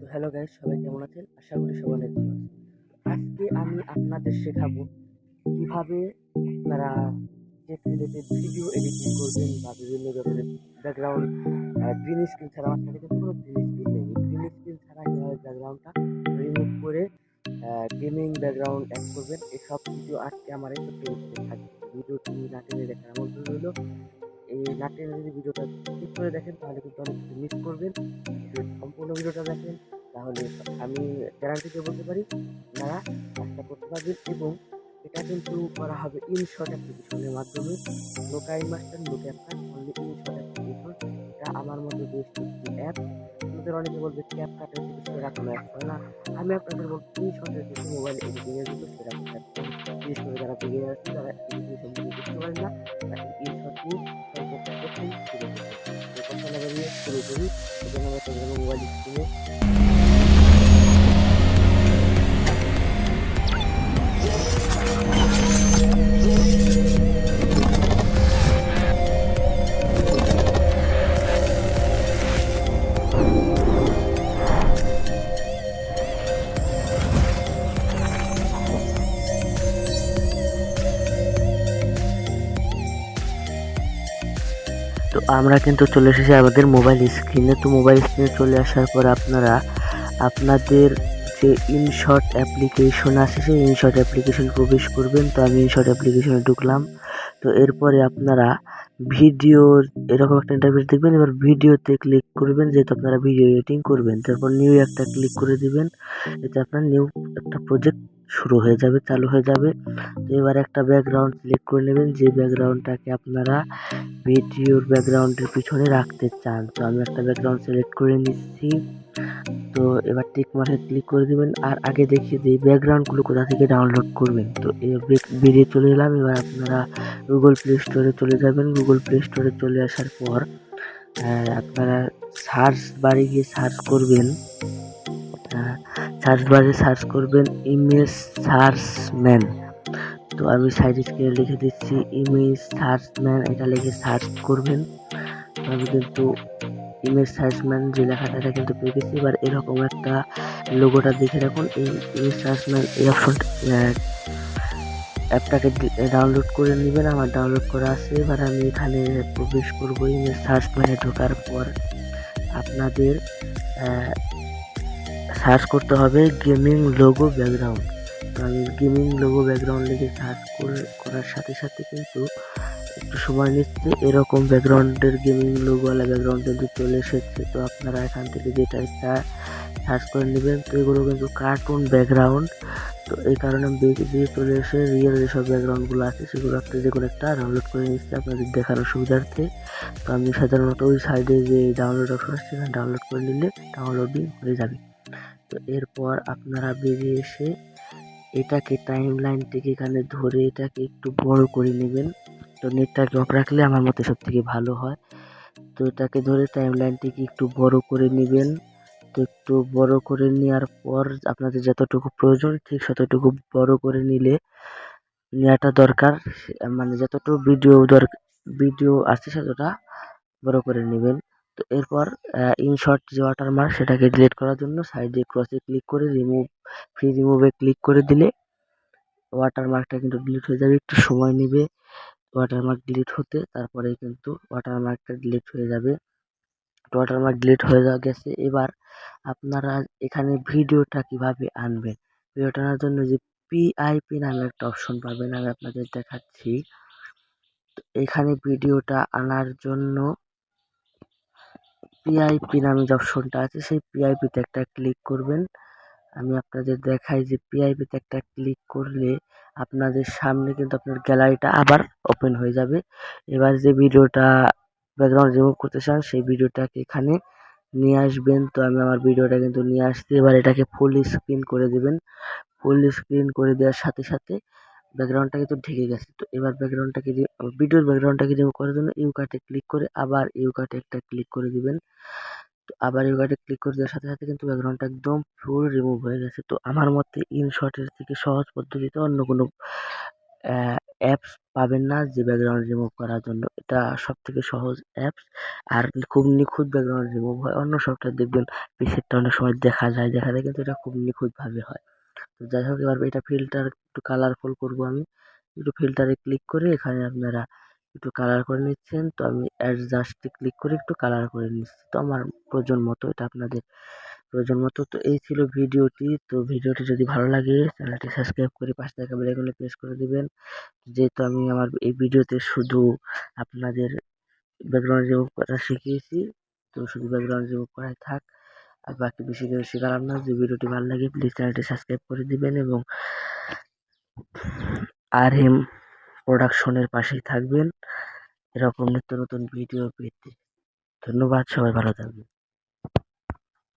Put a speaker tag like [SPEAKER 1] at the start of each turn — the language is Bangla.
[SPEAKER 1] তো হ্যালো গাইস, সবাই কেমন আছেন? আশা করি সবাই অনেক ভালো আছেন। আজকে আমি আপনাদের শেখাবো কিভাবে আপনারা টেক রিলেটেড ভিডিও এডিটিং করবেন বা বিভিন্ন ধরনের ব্যাকগ্রাউন্ড গ্রিন স্ক্রিন ছাড়া আমার সাথে কিন্তু কোনো গ্রিন স্ক্রিন নেই। গ্রিন স্ক্রিন ছাড়া কিভাবে ব্যাকগ্রাউন্ডটা রিমুভ করে গেমিং ব্যাকগ্রাউন্ড অ্যাড করবেন, এসব ভিডিও আজকে আমার এই ছোট্ট ভিডিওতে থাকবে। ভিডিওটি না টেনে দেখার আমন্ত্রণ রইল। এই না টেনে যদি ভিডিওটা স্কিপ করে দেখেন তাহলে কিন্তু অনেক কিছু মিস করবেন। যদি সম্পূর্ণ ভিডিওটা দেখেন তাহলে আমি গ্যারান্টি দিয়ে বলতে পারি আপনারা কাজটা করতে পারবেন। এবং এটা কিন্তু করা হবে ইনশট অ্যাপ্লিকেশনের মাধ্যমে। No KineMaster, no CapCut, only InShot application. এটা আমার মতো বেস্ট একটি অ্যাপ। আপনাদের অনেকে বলবে ক্যাপকাটের থেকে সেরা কোনো অ্যাপ হয় না। আমি আপনাদের বলবো ইনশটের থেকে মোবাইল এডিটিং এর জন্য সেরা কোনো অ্যাপ হয়। বিশেষ করে যারা বিগিনার আছে, যারা এডিটিং সম্পর্কে বুঝতে পারেন না, তারা ইনশট নিয়ে সর্বপ্রথম শুরু করবেন। তো কথা না বাড়িয়ে শুরু করি। এখানে আমরা চলে যাবো মোবাইল স্ক্রিনে। তো আমরা কিন্তু চলে এসেছি আমাদের মোবাইল স্ক্রিনে। তো মোবাইল স্ক্রিনে চলে আসার পর আপনারা আপনাদের যে ইনশট অ্যাপ্লিকেশন আছে সেই ইনশট অ্যাপ্লিকেশন প্রবেশ করবেন। তো আমি ইনশট অ্যাপ্লিকেশনে ঢুকলাম। তো এরপরে আপনারা ভিডিওর এরকম একটা ইন্টারফেস দেখবেন। এবার ভিডিওতে ক্লিক করবেন, যেহেতু আপনারা ভিডিও এডিটিং করবেন। তারপর নিউ একটা ক্লিক করে দিবেন, এতে আপনার নিউ একটা প্রজেক্ট শুরু হয়ে যাবে, চালু হয়ে যাবে। তো এবার একটা ব্যাকগ্রাউন্ড সিলেক্ট করে নেবেন, যে ব্যাকগ্রাউন্ডটাকে আপনারা ভিডিওর ব্যাকগ্রাউন্ডের পিছনে রাখতে চান। তো আমি একটা ব্যাকগ্রাউন্ড সিলেক্ট করে নিচ্ছি। তো এবার টিক মার্কে ক্লিক করে দিবেন। আর আগে দেখিয়ে দিই ব্যাকগ্রাউন্ডগুলো কোথা থেকে ডাউনলোড করবেন। তো বেরিয়ে চলে এলাম। এবার আপনারা গুগল প্লে স্টোরে চলে যাবেন। গুগল প্লে স্টোরে চলে আসার পর আপনারা সার্চ বারে গিয়ে সার্চ করবেন, সার্চ বারে সার্চ করবেন ইমেজ সার্চম্যান। তো আমি সাইড স্ক্রিনে লিখে দিচ্ছি ইমেজ সার্চম্যান, এটা লিখে সার্চ করবেন। তো আমি কিন্তু ইমেজ সার্চম্যান যে লেখাটা এটা কিন্তু পেয়ে গেছি। এবার এরকম একটা লোগোটা দেখে রাখুন। এই ইমেজ সার্চম্যান এই অপশনটা অ্যাপটাকে ডাউনলোড করে নেবেন। আমার ডাউনলোড করা আছে। এবার আমি এখানে প্রবেশ করবো। ইমেজ সার্চম্যানে ঢোকার পর আপনাদের সার্চ করতে হবে গেমিং লোগো ব্যাকগ্রাউন্ড। তো আমি গেমিং লোগো ব্যাকগ্রাউন্ড লিখে সার্চ করার সাথে সাথে কিন্তু একটু সময় নিচ্ছে, এরকম ব্যাকগ্রাউন্ডের গেমিং লোগোওয়ালা ব্যাকগ্রাউন্ড কিন্তু চলে এসেছে। তো আপনারা এখান থেকে যেটা ইচ্ছা সার্চ করে নেবেন। তো এগুলো কিন্তু কার্টুন ব্যাকগ্রাউন্ড। তো এই কারণে আমি দিয়ে চলে এসে রিয়েল যেসব ব্যাকগ্রাউন্ডগুলো আছে সেগুলো একটা যে কোনো একটা ডাউনলোড করে নিচ্ছি আপনাদের দেখানোর সুবিধার্থে। তো আমি সাধারণত ওই সাইডে যে ডাউনলোড অপশন আছে সেখানে ডাউনলোড করে নিলে ডাউনলোডিং হয়ে যাবে। তো এরপর আপনারা বেরিয়ে এসে এটাকে টাইম লাইন থেকে এখানে ধরে এটাকে একটু বড় করে নেবেন। তো নেটটাকে অফ রাখলে আমার মতে সব থেকে ভালো হয়। তো এটাকে ধরে টাইম লাইনটিকে একটু বড় করে নেবেন। তো একটু বড় করে নেওয়ার পর আপনাদের যতটুকু প্রয়োজন ঠিক ততটুকু বড় করে নেওয়াটা দরকার। মানে যতটুকু ভিডিও আছে ততটা বড় করে নেবেন। তো এরপর ইনশট যে ওয়াটারমার্ক সেটাকে ডিলিট করার জন্য সাইডে ক্রসে ক্লিক করে রিমুভে ক্লিক করে দিলে ওয়াটারমার্কটা কিন্তু ডিলিট হয়ে যাবে। একটু সময় নেবে ওয়াটারমার্ক ডিলিট হতে, তারপরে কিন্তু ওয়াটারমার্কটা ডিলিট হয়ে যাবে। ওয়াটারমার্ক ডিলিট হয়ে গেছে। এবার আপনারা এখানে ভিডিওটা কিভাবে আনবেন, ভিডিওটা আনার জন্য যে পিআইপি নামে একটা অপশন পাবেন, আমি আপনাদের দেখাচ্ছি। তো এখানে ভিডিওটা আনার জন্য পিআইপি নামে যে অপশনটা আছে সেই পিআইপিতে একটা ক্লিক করবেন। আমি আপনাদের দেখাই যে পিআইপিতে একটা ক্লিক করলে আপনাদের সামনে কিন্তু আপনার গ্যালারিটা আবার ওপেন হয়ে যাবে। এবার যে ভিডিওটা ব্যাকগ্রাউন্ড রিমুভ করতে চান সেই ভিডিওটাকে এখানে নিয়ে আসবেন। তো আমি আমার ভিডিওটা কিন্তু নিয়ে আসছি। এবার এটাকে ফুল স্ক্রিন করে দেবেন। ফুল স্ক্রিন করে দেওয়ার সাথে সাথে ব্যাকগ্রাউন্ডটা কিন্তু ঢেকে গেছে। তো এবার ভিডিওর ব্যাকগ্রাউন্ডটাকে রিমুভ করার জন্য ইউ কাটে ক্লিক করে আবার ইউ কাটে একটা ক্লিক করে দিবেন। তো আবার ইউ কাটে ক্লিক করে দেওয়ার সাথে সাথে কিন্তু ব্যাকগ্রাউন্ডটা একদম ফুল রিমুভ হয়ে গেছে। তো আমার মতে ইনশটের থেকে সহজ পদ্ধতিতে অন্য কোনো অ্যাপস পাবেন না যে ব্যাকগ্রাউন্ড রিমুভ করার জন্য। এটা সবথেকে সহজ অ্যাপস। আর খুব নিখুঁত ব্যাকগ্রাউন্ড রিমুভ হয়। অন্য সফটওয়্যার দেখবেন পিসেরটা অনেক সময় দেখা যায় কিন্তু এটা খুব নিখুঁতভাবে হয়। তো যাই হোক, এবার এটা ফিল্টার একটু কালারফুল করব আমি। একটু ফিল্টারে ক্লিক করে এখানে আপনারা একটু কালার করে নিচ্ছেন। তো আমি অ্যাডজাস্টে ক্লিক করে একটু কালার করে নিচ্ছি। তো আমার প্রয়োজন মতো, এটা আপনাদের প্রয়োজন মতো। তো এই ছিল ভিডিওটি। তো ভিডিওটি যদি ভালো লাগে চ্যানেলটি সাবস্ক্রাইব করে পাশে থাকা বেল আইকনে প্রেস করে দিবেন। যেহেতু আমি আমার এই ভিডিওতে শুধু আপনাদের ব্যাকগ্রাউন্ড রিমুভ করা শিখিয়েছি, তো শুধু ব্যাকগ্রাউন্ড রিমুভ করাই থাক। আর বাকি বেশি কিছু শেখালাম না। যদি ভিডিওটি ভালো লাগে প্লিজ চ্যানেলটি সাবস্ক্রাইব করে দিবেন এবং RM প্রোডাকশনের পাশেই থাকবেন এরকম নিত্য নতুন ভিডিও পেতে। ধন্যবাদ, সবাই ভালো থাকবেন।